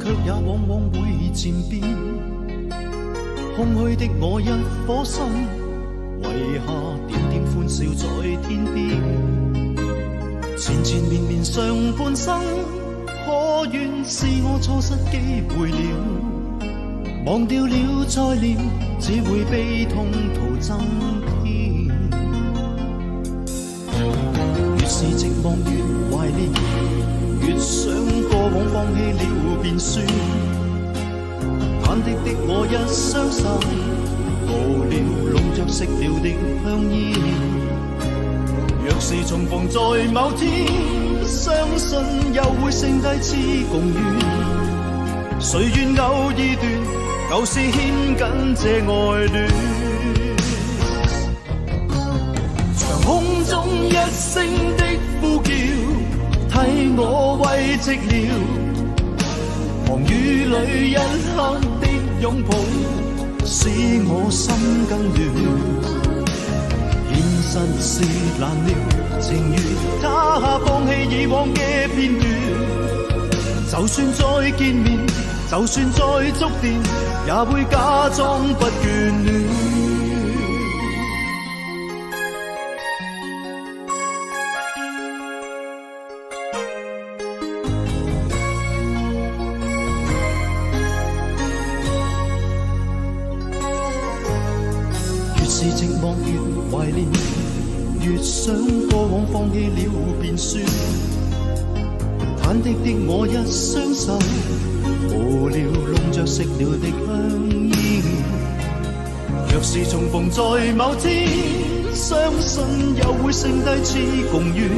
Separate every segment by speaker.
Speaker 1: 卻也往往會漸變。空虛的我一顆心，遺下點點歡笑在天邊。纏纏綿綿上半生，可願是我錯失機會了？忘掉了再戀，只會悲痛徒增添。越是寂寞越懷念，越想過往放棄了便算。忐忑的我一雙手，無聊籠着熄了的香煙。若是重逢在某天，相信又會剩低次共願。誰願偶爾斷，舊事牽緊這愛戀。長空中一聲的呼叫，替我慰寂了。寒雨裏一刻的擁抱，使我心更亂。現實是難料，情願他放棄以往嘅片段。就算再見面，就算再觸電，也會假裝不眷戀。越是寂寞越懷念，越想過往放棄了便算。忐忑的我一雙手，無聊籠着熄了的香煙。若是重逢在某天，相信又會剩低次共願。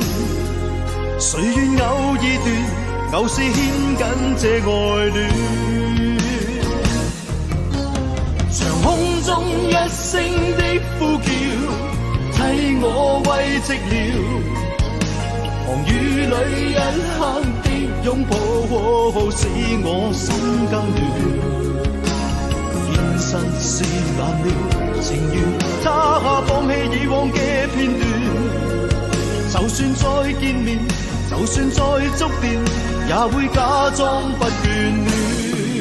Speaker 1: 誰願偶爾斷，舊事牽緊這愛戀。長空中一聲的呼叫，替我慰寂了。寒雨裏一刻的擁抱，使我心更亂。現實是難料，情願他放棄以往嘅片段。就算再見面，就算再觸電，也會假裝不眷戀。